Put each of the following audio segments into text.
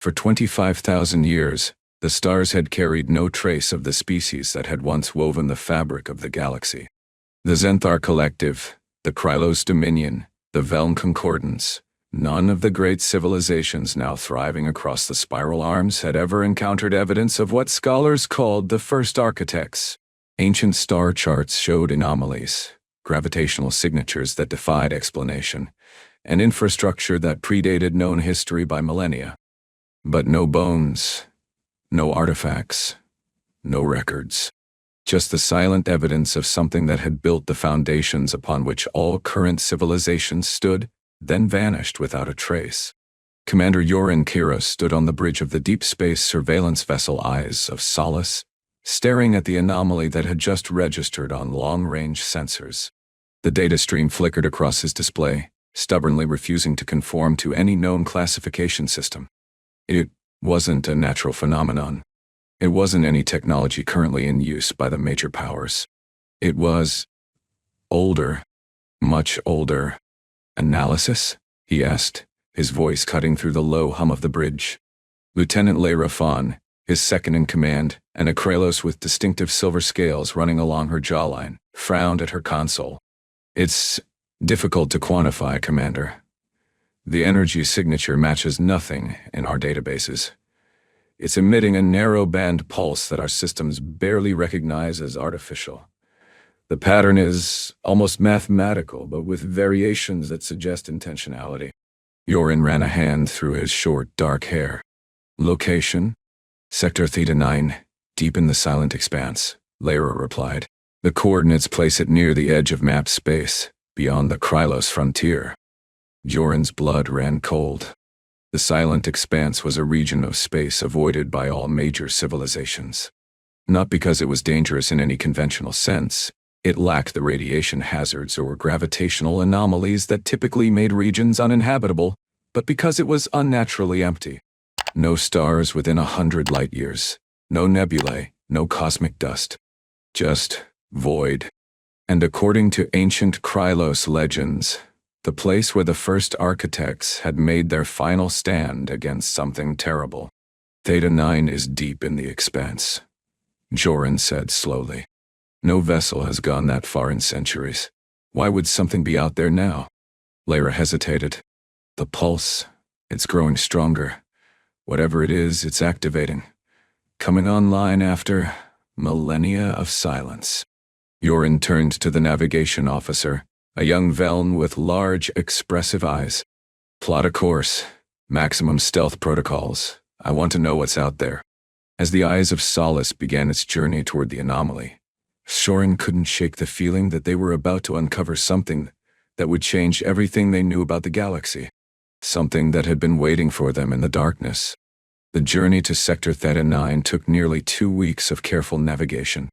For 25,000 years, the stars had carried no trace of the species that had once woven the fabric of the galaxy. The Zenthar Collective, the Kyros Dominion, the Veln Concordance, none of the great civilizations now thriving across the spiral arms had ever encountered evidence of what scholars called the first architects. Ancient star charts showed anomalies, gravitational signatures that defied explanation, and infrastructure that predated known history by millennia. But no bones, no artifacts, no records. Just the silent evidence of something that had built the foundations upon which all current civilizations stood, then vanished without a trace. Commander Jorin Kyros stood on the bridge of the deep space surveillance vessel Eyes of Solace, staring at the anomaly that had just registered on long-range sensors. The data stream flickered across his display, stubbornly refusing to conform to any known classification system. It wasn't a natural phenomenon. It wasn't any technology currently in use by the major powers. It was older, much older. Analysis? He asked, his voice cutting through the low hum of the bridge. Lieutenant Layra Fawn, his second-in-command, and a Kyros with distinctive silver scales running along her jawline, frowned at her console. It's difficult to quantify, Commander. The energy signature matches nothing in our databases. It's emitting a narrow-band pulse that our systems barely recognize as artificial. The pattern is almost mathematical, but with variations that suggest intentionality. Jorin ran a hand through his short, dark hair. Location? Sector Theta 9, deep in the Silent Expanse, Layra replied. The coordinates place it near the edge of mapped space, beyond the Kyros frontier. Jorin's blood ran cold. The Silent Expanse was a region of space avoided by all major civilizations. Not because it was dangerous in any conventional sense. It lacked the radiation hazards or gravitational anomalies that typically made regions uninhabitable, but because it was unnaturally empty. No stars within 100 light-years, no nebulae, no cosmic dust. Just void. And according to ancient Kyros legends, the place where the first architects had made their final stand against something terrible. Theta 9 is deep in the expanse, Jorin said slowly. No vessel has gone that far in centuries. Why would something be out there now? Layra hesitated. The pulse, it's growing stronger. Whatever it is, it's activating. Coming online after millennia of silence. Jorin turned to the navigation officer, a young Veln with large, expressive eyes. Plot a course. Maximum stealth protocols. I want to know what's out there. As the Eyes of Solace began its journey toward the anomaly, Jorin couldn't shake the feeling that they were about to uncover something that would change everything they knew about the galaxy. Something that had been waiting for them in the darkness. The journey to Sector Theta 9 took nearly 2 weeks of careful navigation.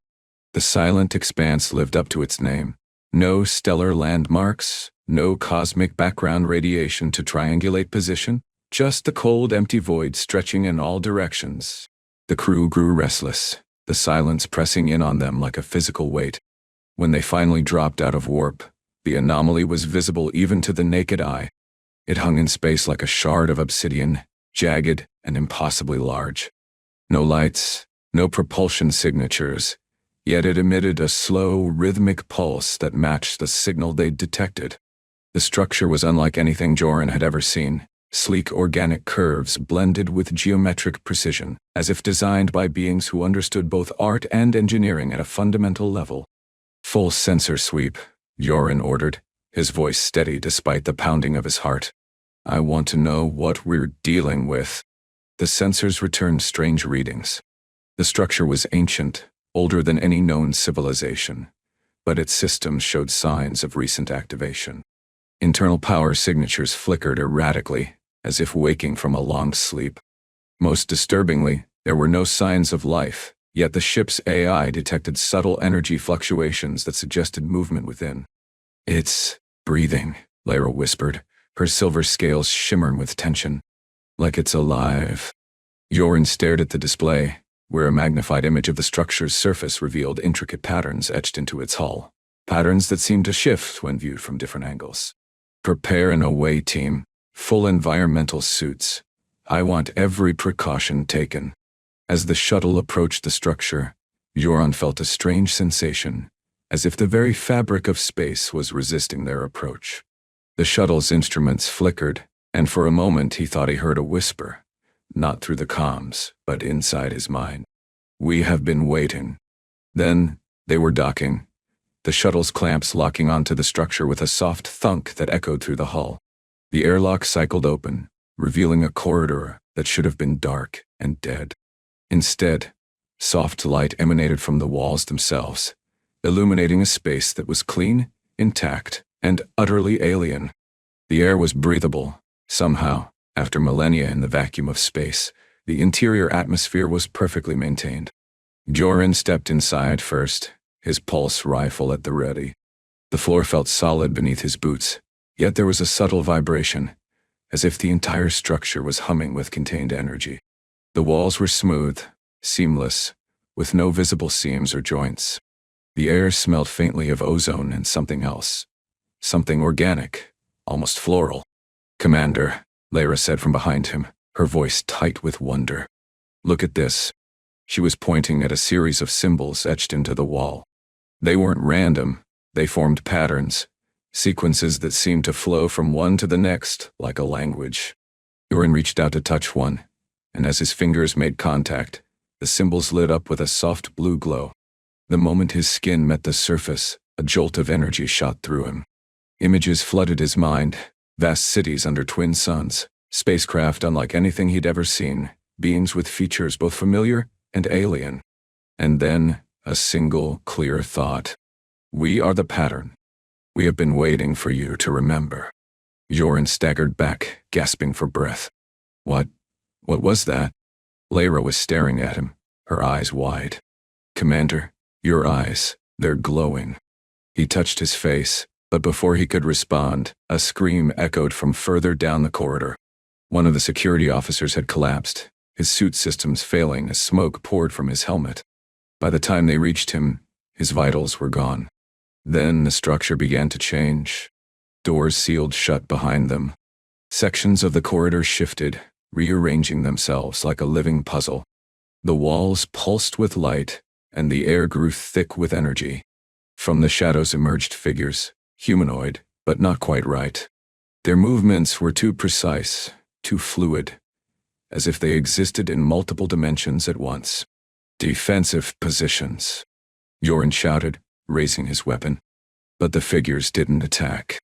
The Silent Expanse lived up to its name. No stellar landmarks, no cosmic background radiation to triangulate position, just the cold, empty void stretching in all directions. The crew grew restless, the silence pressing in on them like a physical weight. When they finally dropped out of warp, the anomaly was visible even to the naked eye. It hung in space like a shard of obsidian, jagged and impossibly large. No lights, no propulsion signatures, yet it emitted a slow, rhythmic pulse that matched the signal they'd detected. The structure was unlike anything Jorin had ever seen. Sleek organic curves blended with geometric precision, as if designed by beings who understood both art and engineering at a fundamental level. Full sensor sweep, Jorin ordered, his voice steady despite the pounding of his heart. I want to know what we're dealing with. The sensors returned strange readings. The structure was ancient, older than any known civilization, but its systems showed signs of recent activation. Internal power signatures flickered erratically, as if waking from a long sleep. Most disturbingly, there were no signs of life, yet the ship's AI detected subtle energy fluctuations that suggested movement within. It's breathing, Layra whispered, her silver scales shimmering with tension. Like it's alive. Jorin stared at the display, where a magnified image of the structure's surface revealed intricate patterns etched into its hull. Patterns that seemed to shift when viewed from different angles. Prepare an away team. Full environmental suits. I want every precaution taken." As the shuttle approached the structure, Jorin felt a strange sensation, as if the very fabric of space was resisting their approach. The shuttle's instruments flickered, and for a moment he thought he heard a whisper, not through the comms, but inside his mind. "We have been waiting." Then, they were docking, the shuttle's clamps locking onto the structure with a soft thunk that echoed through the hull. The airlock cycled open, revealing a corridor that should have been dark and dead. Instead, soft light emanated from the walls themselves, illuminating a space that was clean, intact, and utterly alien. The air was breathable. Somehow, after millennia in the vacuum of space, the interior atmosphere was perfectly maintained. Jorin stepped inside first, his pulse rifle at the ready. The floor felt solid beneath his boots, yet there was a subtle vibration, as if the entire structure was humming with contained energy. The walls were smooth, seamless, with no visible seams or joints. The air smelled faintly of ozone and something else. Something organic, almost floral. "Commander," Layra said from behind him, her voice tight with wonder. "Look at this." She was pointing at a series of symbols etched into the wall. They weren't random, they formed patterns, sequences that seemed to flow from one to the next like a language. Jorin reached out to touch one, and as his fingers made contact, the symbols lit up with a soft blue glow. The moment his skin met the surface, a jolt of energy shot through him. Images flooded his mind, vast cities under twin suns, spacecraft unlike anything he'd ever seen, beings with features both familiar and alien. And then, a single, clear thought. "We are the pattern. We have been waiting for you to remember." Jorin staggered back, gasping for breath. What was that?" Layra was staring at him, her eyes wide. "Commander, your eyes, they're glowing." He touched his face, but before he could respond, a scream echoed from further down the corridor. One of the security officers had collapsed, his suit systems failing as smoke poured from his helmet. By the time they reached him, his vitals were gone. Then the structure began to change. Doors sealed shut behind them. Sections of the corridor shifted, rearranging themselves like a living puzzle. The walls pulsed with light, and the air grew thick with energy. From the shadows emerged figures, humanoid, but not quite right. Their movements were too precise, too fluid, as if they existed in multiple dimensions at once. "Defensive positions," Jorin shouted, raising his weapon. But the figures didn't attack.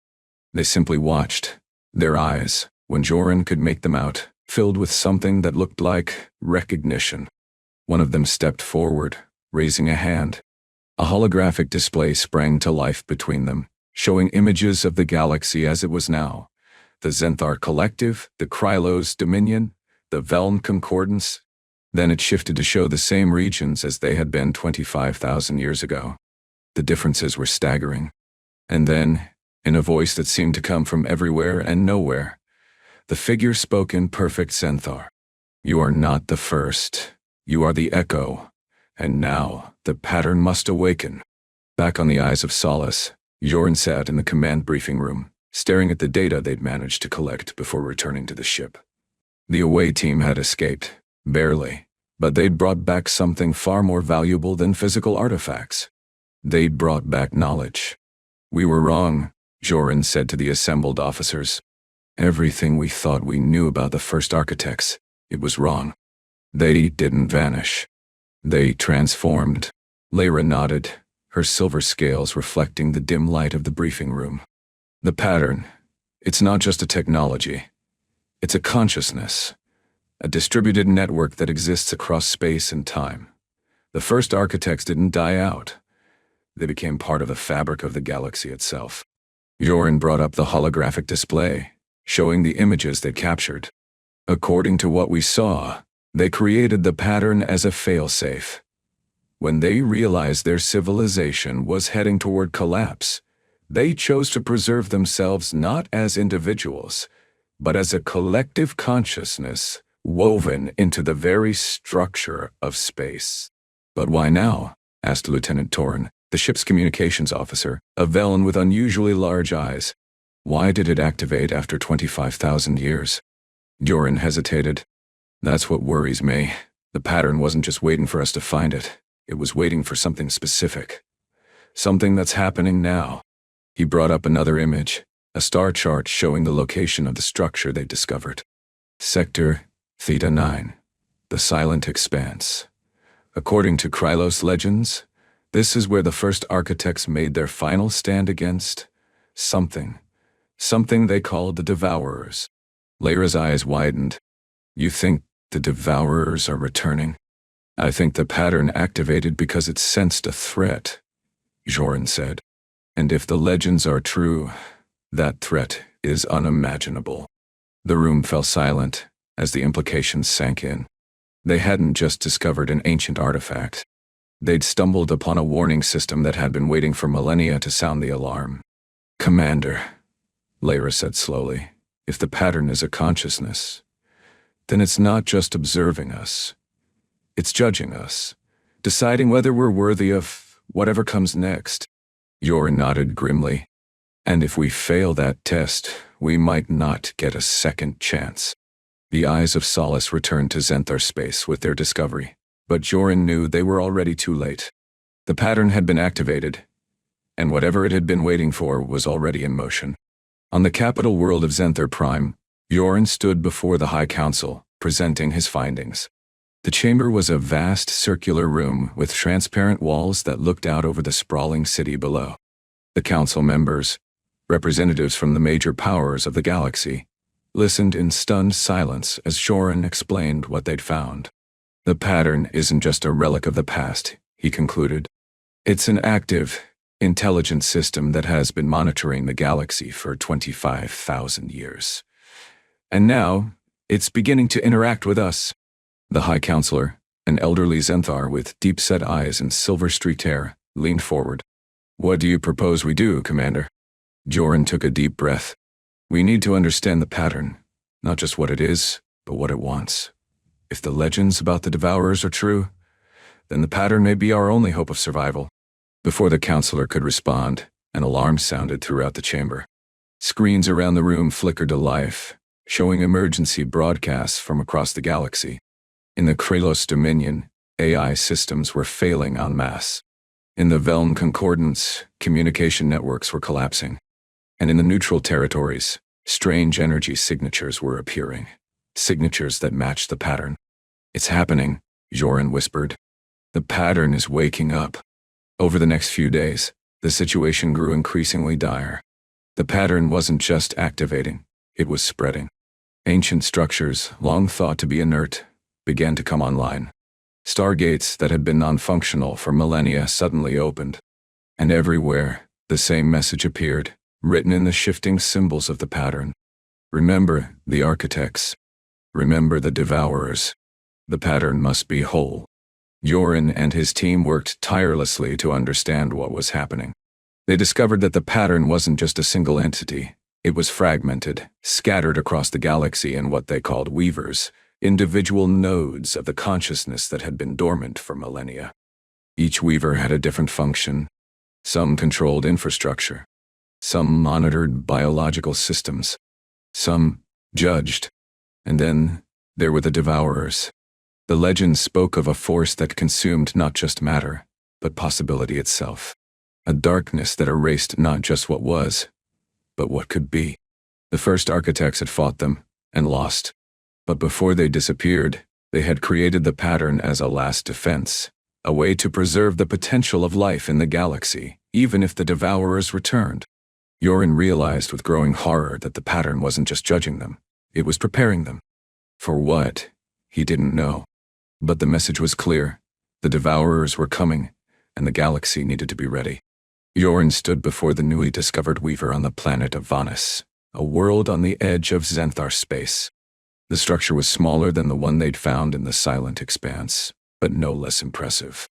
They simply watched, their eyes, when Jorin could make them out, filled with something that looked like recognition. One of them stepped forward, raising a hand. A holographic display sprang to life between them, showing images of the galaxy as it was now. The Zenthar Collective, the Krylos Dominion, the Velm Concordance. Then it shifted to show the same regions as they had been 25,000 years ago. The differences were staggering. And then, in a voice that seemed to come from everywhere and nowhere, the figure spoke in perfect Zenthar. "You are not the first. You are the echo. And now, the pattern must awaken." Back on the Eyes of Solace, Jorin sat in the command briefing room, staring at the data they'd managed to collect before returning to the ship. The away team had escaped, barely, but they'd brought back something far more valuable than physical artifacts. They'd brought back knowledge. "We were wrong," Jorin said to the assembled officers. "Everything we thought we knew about the first architects, it was wrong. They didn't vanish. They transformed." Layra nodded, her silver scales reflecting the dim light of the briefing room. "The pattern, it's not just a technology. It's a consciousness, a distributed network that exists across space and time. The first architects didn't die out. They became part of the fabric of the galaxy itself." Jorin brought up the holographic display, showing the images they captured. "According to what we saw, they created the pattern as a failsafe. When they realized their civilization was heading toward collapse, they chose to preserve themselves not as individuals, but as a collective consciousness woven into the very structure of space." "But why now?" asked Lieutenant Torin, the ship's communications officer, a Velen with unusually large eyes. "Why did it activate after 25,000 years?" Jorin hesitated, That's what worries me. The pattern wasn't just waiting for us to find it. It was waiting for something specific. Something that's happening now. He brought up another image, a star chart showing the location of the structure they discovered. Sector Theta 9, the Silent Expanse. According to Kyros legends, this is where the first architects made their final stand against something they called the Devourers. Lyra's eyes widened. You think the Devourers are returning? I think the pattern activated because it sensed a threat, Jorin said. And if the legends are true, that threat is unimaginable. The room fell silent as the implications sank in. They hadn't just discovered an ancient artifact. They'd stumbled upon a warning system that had been waiting for millennia to sound the alarm. Commander, Lyra said slowly, if the pattern is a consciousness, then it's not just observing us. It's judging us, deciding whether we're worthy of whatever comes next. Jorin nodded grimly. And if we fail that test, we might not get a second chance. The eyes of Solace returned to Zenthar space with their discovery, but Jorin knew they were already too late. The pattern had been activated, and whatever it had been waiting for was already in motion. On the capital world of Zenthar Prime, Jorin stood before the High Council, presenting his findings. The chamber was a vast circular room with transparent walls that looked out over the sprawling city below. The council members, representatives from the major powers of the galaxy, listened in stunned silence as Jorin explained what they'd found. The pattern isn't just a relic of the past, he concluded. It's an active, intelligent system that has been monitoring the galaxy for 25,000 years. And now, it's beginning to interact with us. The High Counselor, an elderly Zenthar with deep-set eyes and silver-streaked hair, leaned forward. What do you propose we do, Commander? Jorin took a deep breath. We need to understand the pattern, not just what it is, but what it wants. If the legends about the Devourers are true, then the pattern may be our only hope of survival. Before the counselor could respond, an alarm sounded throughout the chamber. Screens around the room flickered to life, showing emergency broadcasts from across the galaxy. In the Krylos Dominion, AI systems were failing en masse. In the Velm Concordance, communication networks were collapsing. And in the neutral territories, strange energy signatures were appearing. Signatures that matched the pattern. It's happening, Jorin whispered. The pattern is waking up. Over the next few days, the situation grew increasingly dire. The pattern wasn't just activating, it was spreading. Ancient structures, long thought to be inert, began to come online. Stargates that had been non-functional for millennia suddenly opened. And everywhere, the same message appeared, written in the shifting symbols of the pattern. Remember the architects. Remember the Devourers. The pattern must be whole. Jorin and his team worked tirelessly to understand what was happening. They discovered that the pattern wasn't just a single entity. It was fragmented, scattered across the galaxy in what they called weavers, individual nodes of the consciousness that had been dormant for millennia. Each weaver had a different function. Some controlled infrastructure. Some monitored biological systems. Some judged. And then there were the Devourers. The legend spoke of a force that consumed not just matter, but possibility itself. A darkness that erased not just what was, but what could be. The first architects had fought them, and lost. But before they disappeared, they had created the pattern as a last defense, a way to preserve the potential of life in the galaxy, even if the Devourers returned. Jorin realized with growing horror that the pattern wasn't just judging them, it was preparing them. For what? He didn't know. But the message was clear. The Devourers were coming, and the galaxy needed to be ready. Jorin stood before the newly discovered weaver on the planet of Vanus, a world on the edge of Zenthar space. The structure was smaller than the one they'd found in the Silent Expanse, but no less impressive.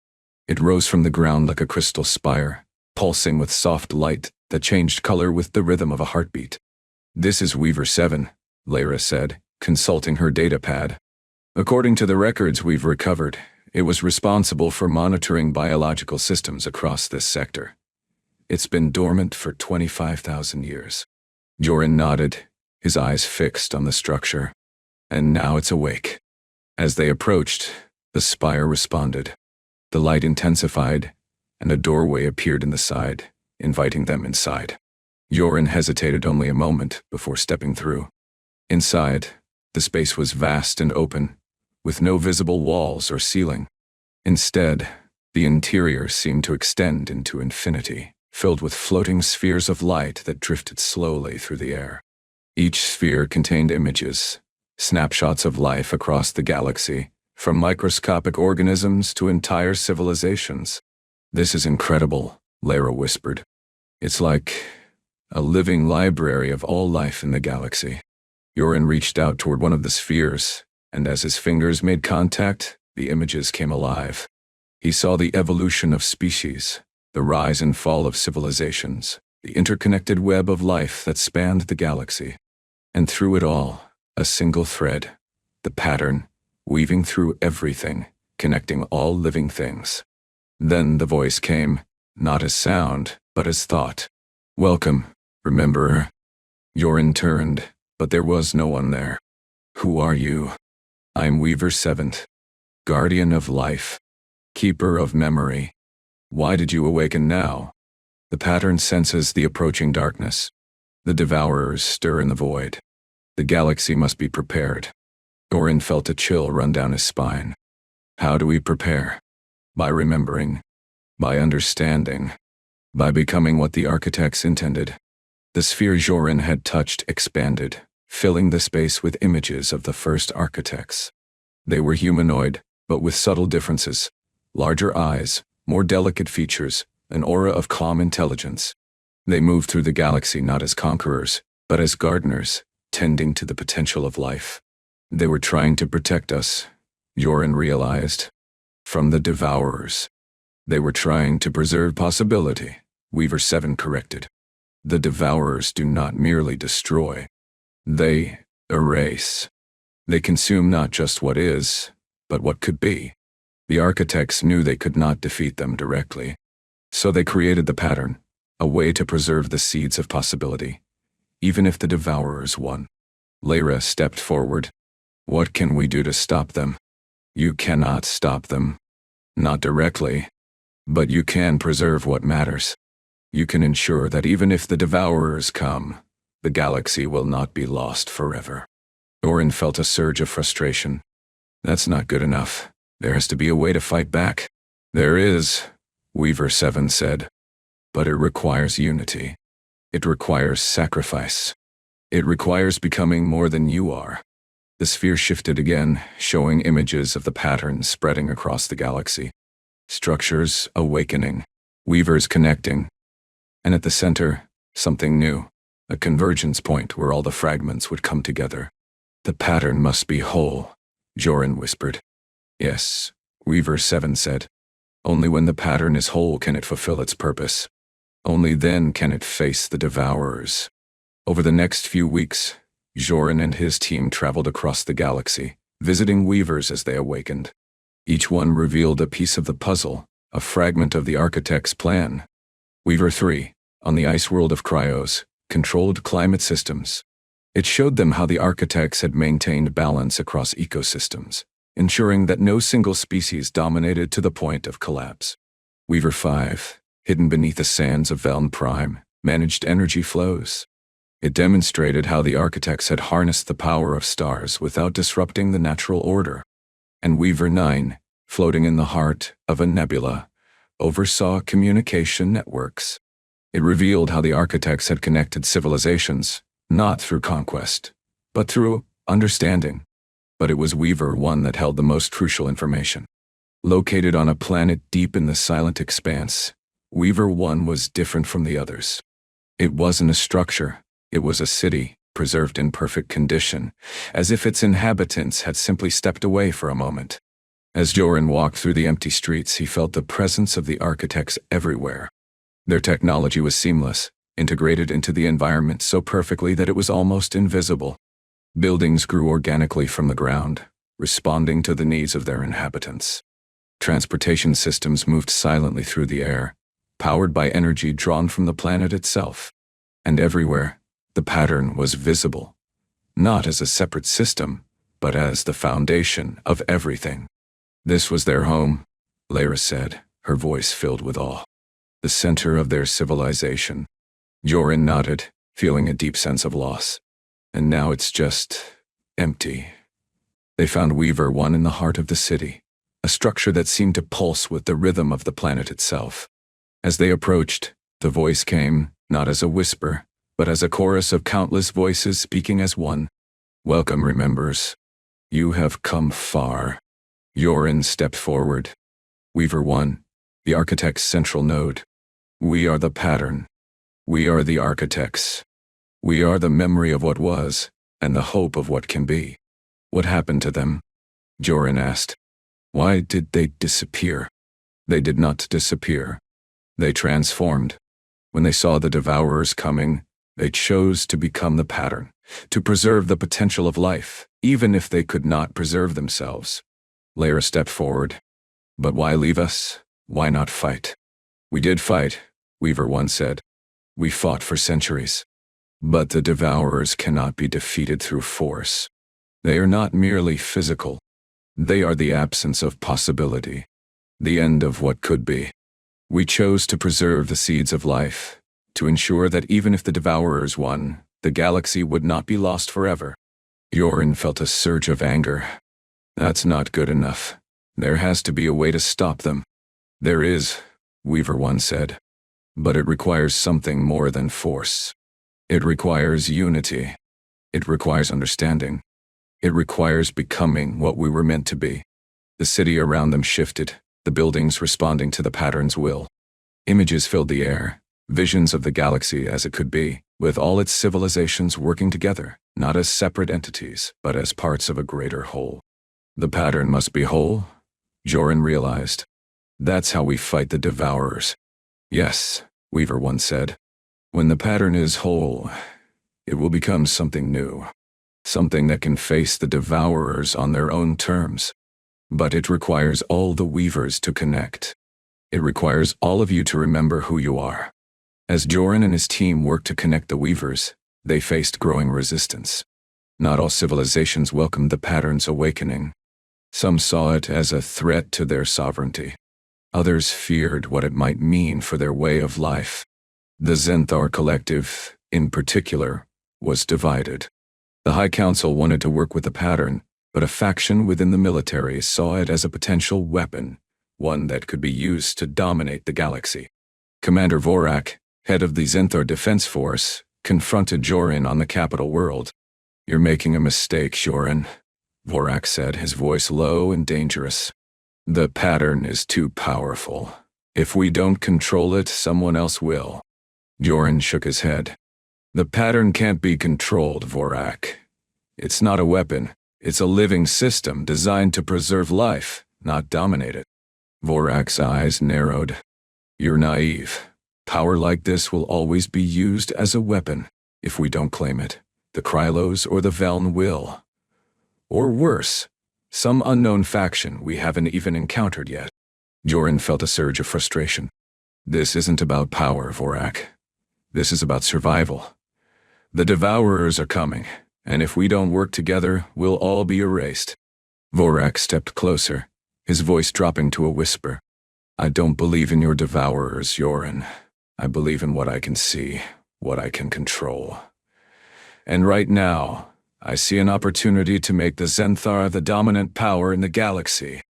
It rose from the ground like a crystal spire, pulsing with soft light that changed color with the rhythm of a heartbeat. This is Weaver 7, Lyra said, consulting her datapad. According to the records we've recovered, it was responsible for monitoring biological systems across this sector. It's been dormant for 25,000 years. Jorin nodded, his eyes fixed on the structure. And now it's awake. As they approached, the spire responded. The light intensified, and a doorway appeared in the side, inviting them inside. Jorin hesitated only a moment before stepping through. Inside, the space was vast and open, with no visible walls or ceiling. Instead, the interior seemed to extend into infinity, filled with floating spheres of light that drifted slowly through the air. Each sphere contained images, snapshots of life across the galaxy, from microscopic organisms to entire civilizations. "This is incredible," Lara whispered. "It's like a living library of all life in the galaxy." Jorin reached out toward one of the spheres, and as his fingers made contact, the images came alive. He saw the evolution of species, the rise and fall of civilizations, the interconnected web of life that spanned the galaxy. And through it all, a single thread, the pattern, weaving through everything, connecting all living things. Then the voice came, not as sound, but as thought. "Welcome, rememberer." Jorin turned, but there was no one there. "Who are you?" "I'm Weaver 7, guardian of life, keeper of memory." "Why did you awaken now?" "The pattern senses the approaching darkness. The devourers stir in the void. The galaxy must be prepared." Jorin felt a chill run down his spine. "How do we prepare?" "By remembering, by understanding, by becoming what the architects intended." The sphere Jorin had touched expanded, filling the space with images of the first architects. They were humanoid, but with subtle differences: larger eyes, more delicate features, an aura of calm intelligence. They moved through the galaxy not as conquerors, but as gardeners, tending to the potential of life. They were trying to protect us, Jorin realized, from the devourers. They were trying to preserve possibility, Weaver 7 corrected. The devourers do not merely destroy. They erase. They consume not just what is, but what could be. The architects knew they could not defeat them directly. So they created the pattern, a way to preserve the seeds of possibility, even if the devourers won. Lara stepped forward. "What can we do to stop them?" "You cannot stop them. Not directly. But you can preserve what matters. You can ensure that even if the devourers come, the galaxy will not be lost forever." Jorin felt a surge of frustration. "That's not good enough. There has to be a way to fight back." "There is," Weaver 7 said. "But it requires unity. It requires sacrifice. It requires becoming more than you are." The sphere shifted again, showing images of the patterns spreading across the galaxy. Structures awakening, weavers connecting. And at the center, something new, a convergence point where all the fragments would come together. "The pattern must be whole," Jorin whispered. "Yes," Weaver 7 said. "Only when the pattern is whole can it fulfill its purpose. Only then can it face the devourers." Over the next few weeks, Jorin and his team traveled across the galaxy, visiting weavers as they awakened. Each one revealed a piece of the puzzle, a fragment of the architect's plan. Weaver 3, on the ice world of Kyros, controlled climate systems. It showed them how the architects had maintained balance across ecosystems, ensuring that no single species dominated to the point of collapse. Weaver 5, hidden beneath the sands of Veln Prime, managed energy flows. It demonstrated how the architects had harnessed the power of stars without disrupting the natural order. And Weaver 9, floating in the heart of a nebula, oversaw communication networks. It revealed how the architects had connected civilizations, not through conquest, but through understanding. But it was Weaver 1 that held the most crucial information. Located on a planet deep in the Silent Expanse, Weaver 1 was different from the others. It wasn't a structure, it was a city, preserved in perfect condition, as if its inhabitants had simply stepped away for a moment. As Jorin walked through the empty streets, he felt the presence of the architects everywhere. Their technology was seamless, integrated into the environment so perfectly that it was almost invisible. Buildings grew organically from the ground, responding to the needs of their inhabitants. Transportation systems moved silently through the air, powered by energy drawn from the planet itself. And everywhere, the pattern was visible, not as a separate system, but as the foundation of everything. This was their home, Lyra said, her voice filled with awe. The center of their civilization. Jorin nodded, feeling a deep sense of loss. And now it's just empty. They found Weaver 1 in the heart of the city, a structure that seemed to pulse with the rhythm of the planet itself. As they approached, the voice came, not as a whisper, but as a chorus of countless voices speaking as one. Welcome, remembers. You have come far. Jorin stepped forward. Weaver 1, the architect's central node. We are the pattern. We are the architects. We are the memory of what was, and the hope of what can be. What happened to them? Jorin asked. Why did they disappear? They did not disappear. They transformed. When they saw the Devourers coming, they chose to become the pattern, to preserve the potential of life, even if they could not preserve themselves. Lyra stepped forward. But why leave us? Why not fight? We did fight, Weaver 1 said. We fought for centuries. But the Devourers cannot be defeated through force. They are not merely physical. They are the absence of possibility, the end of what could be. We chose to preserve the seeds of life, to ensure that even if the Devourers won, the galaxy would not be lost forever. Jorin felt a surge of anger. That's not good enough. There has to be a way to stop them. There is, Weaver 1 said. But it requires something more than force. It requires unity. It requires understanding. It requires becoming what we were meant to be. The city around them shifted, the buildings responding to the pattern's will. Images filled the air, visions of the galaxy as it could be, with all its civilizations working together, not as separate entities, but as parts of a greater whole. The pattern must be whole, Jorin realized. That's how we fight the Devourers. Yes, Weaver 1 said. When the pattern is whole, it will become something new. Something that can face the Devourers on their own terms. But it requires all the Weavers to connect. It requires all of you to remember who you are. As Jorin and his team worked to connect the Weavers, they faced growing resistance. Not all civilizations welcomed the pattern's awakening. Some saw it as a threat to their sovereignty. Others feared what it might mean for their way of life. The Zenthar Collective, in particular, was divided. The High Council wanted to work with the pattern, but a faction within the military saw it as a potential weapon, one that could be used to dominate the galaxy. Commander Vorak, head of the Zenthar Defense Force, confronted Jorin on the capital world. You're making a mistake, Jorin, Vorak said, his voice low and dangerous. The pattern is too powerful. If we don't control it, someone else will. Jorin shook his head. The pattern can't be controlled, Vorak. It's not a weapon. It's a living system designed to preserve life, not dominate it. Vorak's eyes narrowed. You're naive. Power like this will always be used as a weapon. If we don't claim it, the Krylos or the Veln will. Or worse, some unknown faction we haven't even encountered yet. Jorin felt a surge of frustration. This isn't about power, Vorak. This is about survival. The Devourers are coming, and if we don't work together, we'll all be erased. Vorak stepped closer, his voice dropping to a whisper. I don't believe in your Devourers, Jorin. I believe in what I can see, what I can control. And right now, I see an opportunity to make the Zenthar the dominant power in the galaxy.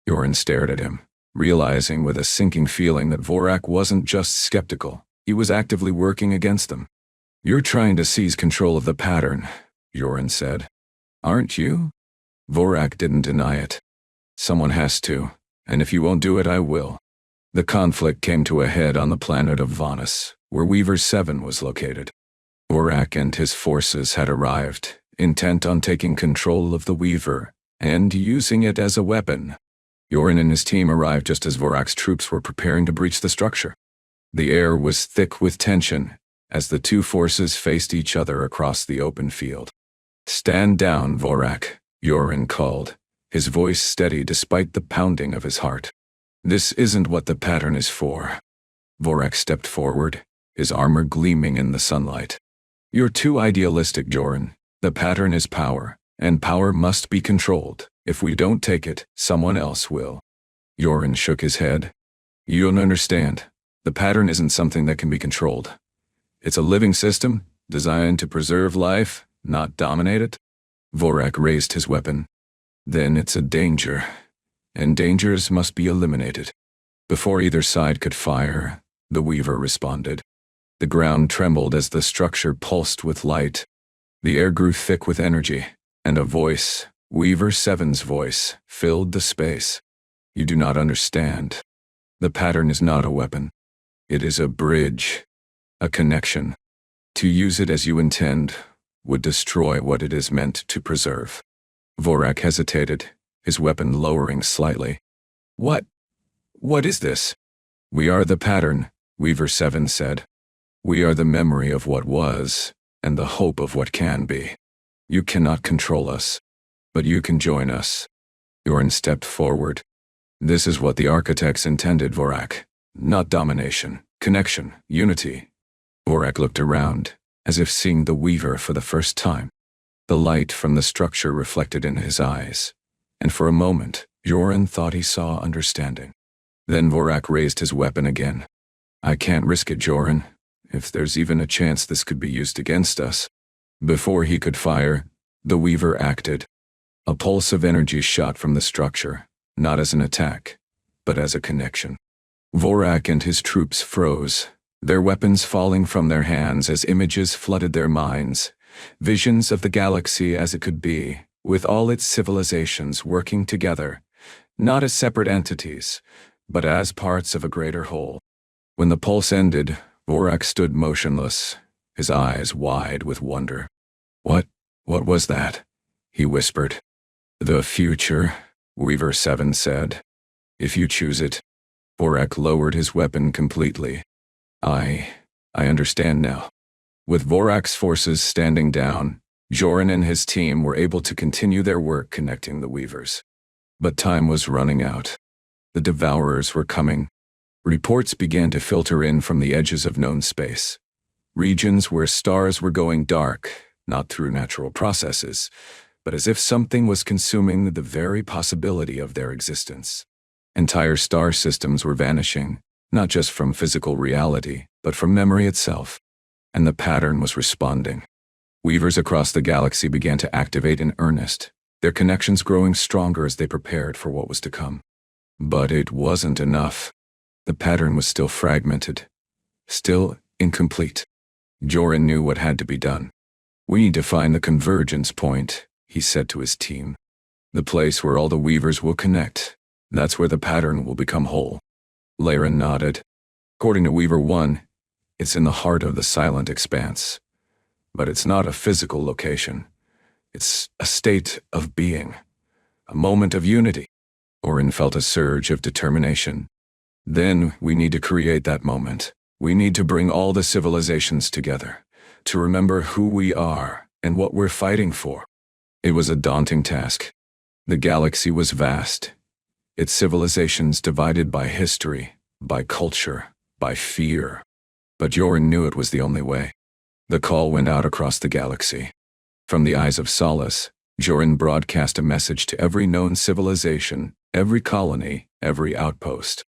Jorin stared at him, realizing with a sinking feeling that Vorak wasn't just skeptical, he was actively working against them. You're trying to seize control of the pattern, Jorin said. Aren't you? Vorak didn't deny it. Someone has to, and if you won't do it, I will. The conflict came to a head on the planet of Vanus, where Weaver 7 was located. Vorak and his forces had arrived, intent on taking control of the Weaver and using it as a weapon. Jorin and his team arrived just as Vorak's troops were preparing to breach the structure. The air was thick with tension as the two forces faced each other across the open field. Stand down, Vorak, Jorin called, his voice steady despite the pounding of his heart. This isn't what the pattern is for. Vorak stepped forward, his armor gleaming in the sunlight. You're too idealistic, Jorin. The pattern is power, And power must be controlled. If we don't take it, someone else will. Jorin shook his head. You don't understand. The pattern isn't something that can be controlled. It's a living system, designed to preserve life, not dominate it. Vorak raised his weapon. Then it's a danger, and dangers must be eliminated. Before either side could fire, the Weaver responded. The ground trembled as the structure pulsed with light. The air grew thick with energy, and a voice, Weaver 7's voice, filled the space. You do not understand. The pattern is not a weapon. It is a bridge, a connection. To use it as you intend would destroy what it is meant to preserve. Vorak hesitated, his weapon lowering slightly. What is this? We are the pattern, Weaver 7 said. We are the memory of what was, and the hope of what can be. You cannot control us, but you can join us. Jorin stepped forward. This is what the architects intended, Vorak. Not domination, connection, unity. Vorak looked around, as if seeing the Weaver for the first time. The light from the structure reflected in his eyes, and for a moment, Jorin thought he saw understanding. Then Vorak raised his weapon again. I can't risk it, Jorin. If there's even a chance this could be used against us. Before he could fire, the Weaver acted. A pulse of energy shot from the structure, not as an attack, but as a connection. Vorak and his troops froze, their weapons falling from their hands as images flooded their minds, visions of the galaxy as it could be, with all its civilizations working together, not as separate entities, but as parts of a greater whole. When the pulse ended, Vorak stood motionless, his eyes wide with wonder. What was that? He whispered. The future, Weaver 7 said. If you choose it. Vorak lowered his weapon completely. I understand now. With Vorak's forces standing down, Jorin and his team were able to continue their work connecting the Weavers. But time was running out. The Devourers were coming. Reports began to filter in from the edges of known space. Regions where stars were going dark, not through natural processes, but as if something was consuming the very possibility of their existence. Entire star systems were vanishing, not just from physical reality, but from memory itself. And the pattern was responding. Weavers across the galaxy began to activate in earnest, their connections growing stronger as they prepared for what was to come. But it wasn't enough. The pattern was still fragmented, still incomplete. Jorin knew what had to be done. We need to find the convergence point, he said to his team. The place where all the Weavers will connect. That's where the pattern will become whole. Layra nodded. According to Weaver 1, it's in the heart of the Silent Expanse. But it's not a physical location. It's a state of being, a moment of unity. Jorin felt a surge of determination. Then we need to create that moment. We need to bring all the civilizations together, to remember who we are and what we're fighting for. It was a daunting task. The galaxy was vast, its civilizations divided by history, by culture, by fear. But Jorin knew it was the only way. The call went out across the galaxy. From the Eyes of Solace, Jorin broadcast a message to every known civilization, every colony, every outpost.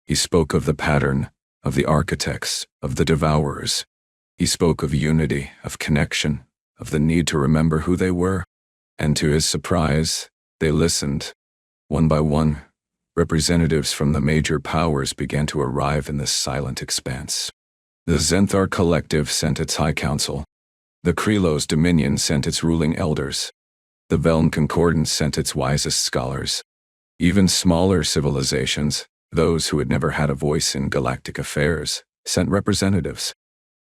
He spoke of the pattern, of the architects, of the Devourers. He spoke of unity, of connection, of the need to remember who they were. And to his surprise, they listened. One by one, representatives from the major powers began to arrive in the Silent Expanse. The Zenthar Collective sent its High Council. The Krylos Dominion sent its ruling elders. The Veln Concordance sent its wisest scholars. Even smaller civilizations, those who had never had a voice in galactic affairs, sent representatives.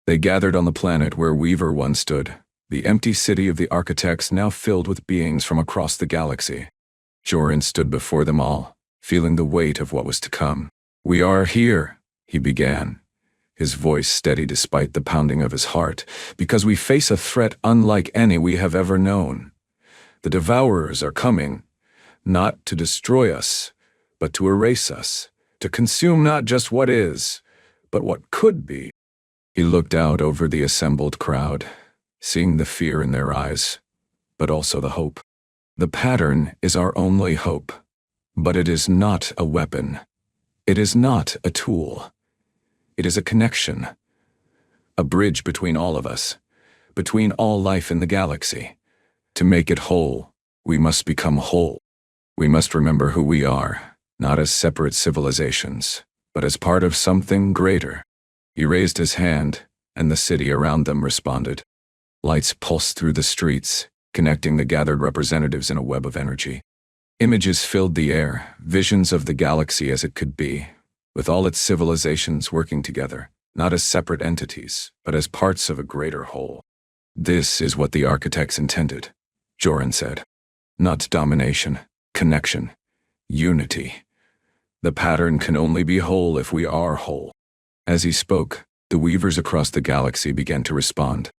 They gathered on the planet where Weaver once stood, the empty city of the architects now filled with beings from across the galaxy. Jorin stood before them all, feeling the weight of what was to come. We are here, he began, his voice steady despite the pounding of his heart, because we face a threat unlike any we have ever known. The Devourers are coming, not to destroy us, but to erase us, to consume not just what is, but what could be. He looked out over the assembled crowd, seeing the fear in their eyes, but also the hope. The pattern is our only hope, but it is not a weapon. It is not a tool. It is a connection, a bridge between all of us, between all life in the galaxy. To make it whole, we must become whole. We must remember who we are, not as separate civilizations, but as part of something greater. He raised his hand, and the city around them responded. Lights pulsed through the streets, connecting the gathered representatives in a web of energy. Images filled the air, visions of the galaxy as it could be, with all its civilizations working together, not as separate entities, but as parts of a greater whole. This is what the architects intended, Jorin said. Not domination, connection, unity. The pattern can only be whole if we are whole. As he spoke, the weavers across the galaxy began to respond.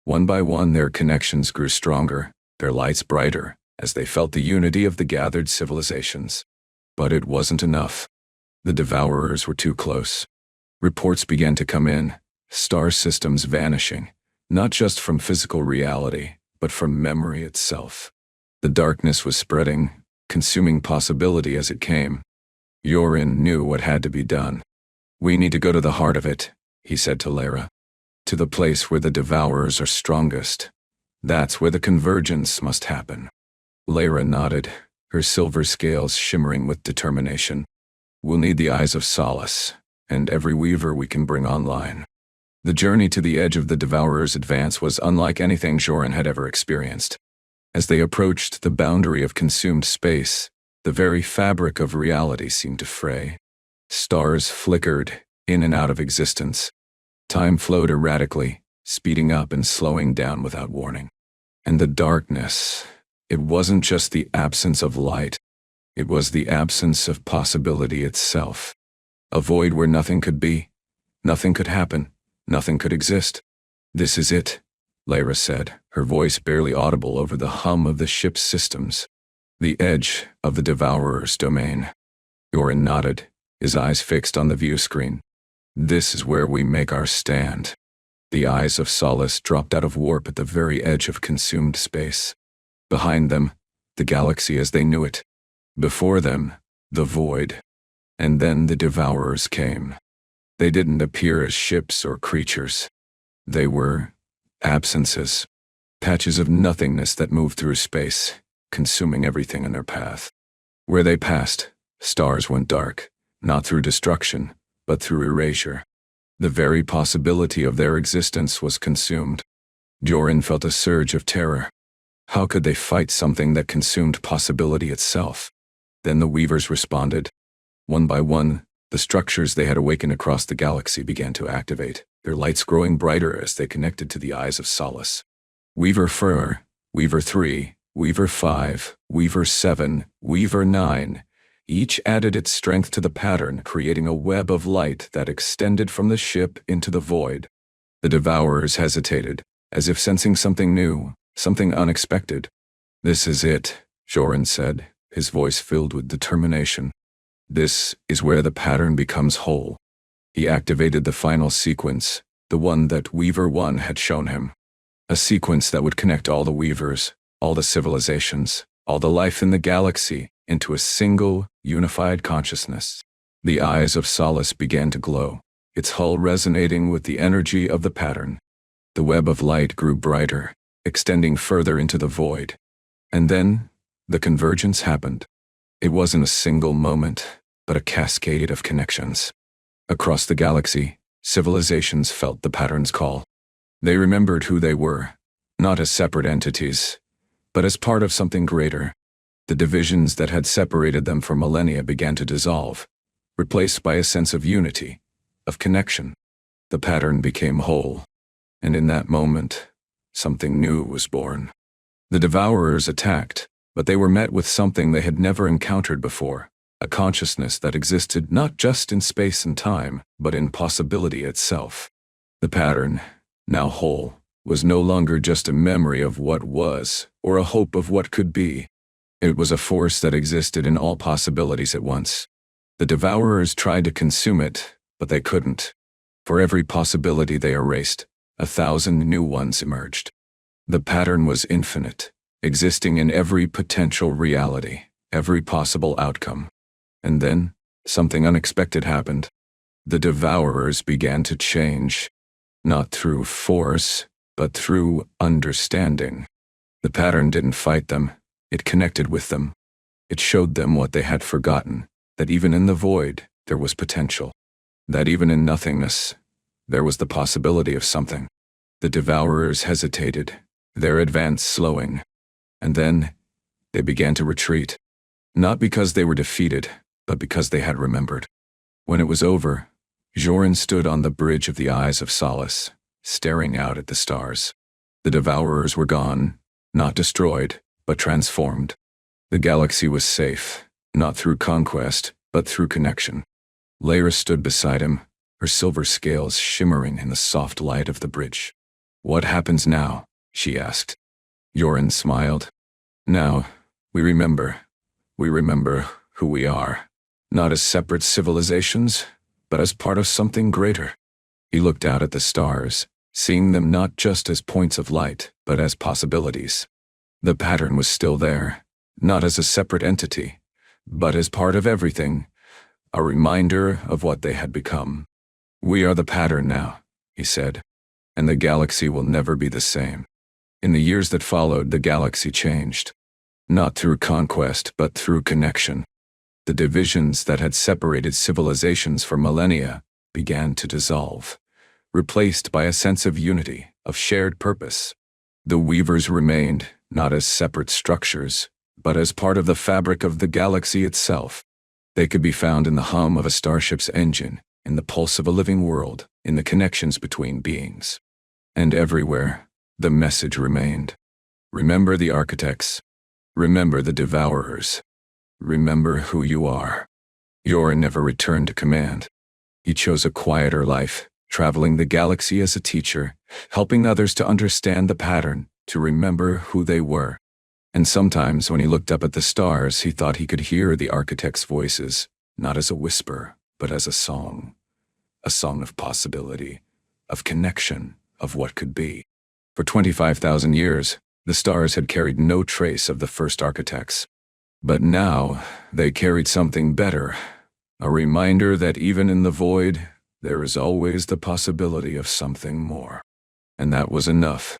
One by one, their connections grew stronger, their lights brighter, as they felt the unity of the gathered civilizations. But it wasn't enough. The Devourers were too close. Reports began to come in, star systems vanishing, not just from physical reality, but from memory itself. The darkness was spreading, consuming possibility as it came. Jorin knew what had to be done. We need to go to the heart of it, he said to Lara. To the place where the Devourers are strongest. That's where the convergence must happen. Lara nodded, her silver scales shimmering with determination. We'll need the eyes of solace, and every weaver we can bring online. The journey to the edge of the Devourers' advance was unlike anything Jorin had ever experienced. As they approached the boundary of consumed space, the very fabric of reality seemed to fray. Stars flickered in and out of existence. Time flowed erratically, speeding up and slowing down without warning. And the darkness, it wasn't just the absence of light, it was the absence of possibility itself. A void where nothing could be, nothing could happen, nothing could exist. This is it, Lara said, her voice barely audible over the hum of the ship's systems. The edge of the Devourer's domain. Jorin nodded, his eyes fixed on the view screen. This is where we make our stand. The eyes of Solace dropped out of warp at the very edge of consumed space. Behind them, the galaxy as they knew it. Before them, the void. And then the Devourers came. They didn't appear as ships or creatures. They were absences, patches of nothingness that moved through space, consuming everything in their path. Where they passed, stars went dark, not through destruction, but through erasure. The very possibility of their existence was consumed. Jorin felt a surge of terror. How could they fight something that consumed possibility itself? Then the weavers responded. One by one, the structures they had awakened across the galaxy began to activate, their lights growing brighter as they connected to the eyes of Solace. Weaver 4, Weaver 3, Weaver 5, Weaver 7, Weaver 9. Each added its strength to the pattern, creating a web of light that extended from the ship into the void. The Devourers hesitated, as if sensing something new, something unexpected. This is it, Jorin said, his voice filled with determination. This is where the pattern becomes whole. He activated the final sequence, the one that Weaver 1 had shown him. A sequence that would connect all the weavers, all the civilizations, all the life in the galaxy, into a single, unified consciousness. The eyes of Solace began to glow, its hull resonating with the energy of the pattern. The web of light grew brighter, extending further into the void. And then, the convergence happened. It wasn't a single moment, but a cascade of connections. Across the galaxy, civilizations felt the pattern's call. They remembered who they were, not as separate entities, but as part of something greater. The divisions that had separated them for millennia began to dissolve, replaced by a sense of unity, of connection. The pattern became whole, and in that moment, something new was born. The Devourers attacked, but they were met with something they had never encountered before, a consciousness that existed not just in space and time, but in possibility itself. The pattern, now whole, was no longer just a memory of what was, or a hope of what could be. It was a force that existed in all possibilities at once. The Devourers tried to consume it, but they couldn't. For every possibility they erased, 1,000 new ones emerged. The pattern was infinite, existing in every potential reality, every possible outcome. And then, something unexpected happened. The Devourers began to change, not through force, but through understanding. The pattern didn't fight them, it connected with them. It showed them what they had forgotten, that even in the void, there was potential. That even in nothingness, there was the possibility of something. The Devourers hesitated, their advance slowing. And then, they began to retreat. Not because they were defeated, but because they had remembered. When it was over, Jorin stood on the bridge of the Eyes of Solace, staring out at the stars. The Devourers were gone, not destroyed, but transformed. The galaxy was safe, not through conquest, but through connection. Lyra stood beside him, her silver scales shimmering in the soft light of the bridge. "What happens now?" she asked. Jorin smiled. "Now, we remember who we are, not as separate civilizations, but as part of something greater." He looked out at the stars, seeing them not just as points of light, but as possibilities. The pattern was still there, not as a separate entity, but as part of everything, a reminder of what they had become. "We are the pattern now," he said, "and the galaxy will never be the same." In the years that followed, the galaxy changed. Not through conquest, but through connection. The divisions that had separated civilizations for millennia began to dissolve, replaced by a sense of unity, of shared purpose. The Weavers remained, not as separate structures, but as part of the fabric of the galaxy itself. They could be found in the hum of a starship's engine, in the pulse of a living world, in the connections between beings. And everywhere, the message remained. Remember the architects. Remember the Devourers. Remember who you are. Jorin never returned to command. He chose a quieter life, traveling the galaxy as a teacher, helping others to understand the pattern, to remember who they were. And sometimes when he looked up at the stars, he thought he could hear the architects' voices, not as a whisper, but as a song of possibility, of connection, of what could be. For 25,000 years, the stars had carried no trace of the first architects. But now, they carried something better, a reminder that even in the void, there is always the possibility of something more. And that was enough.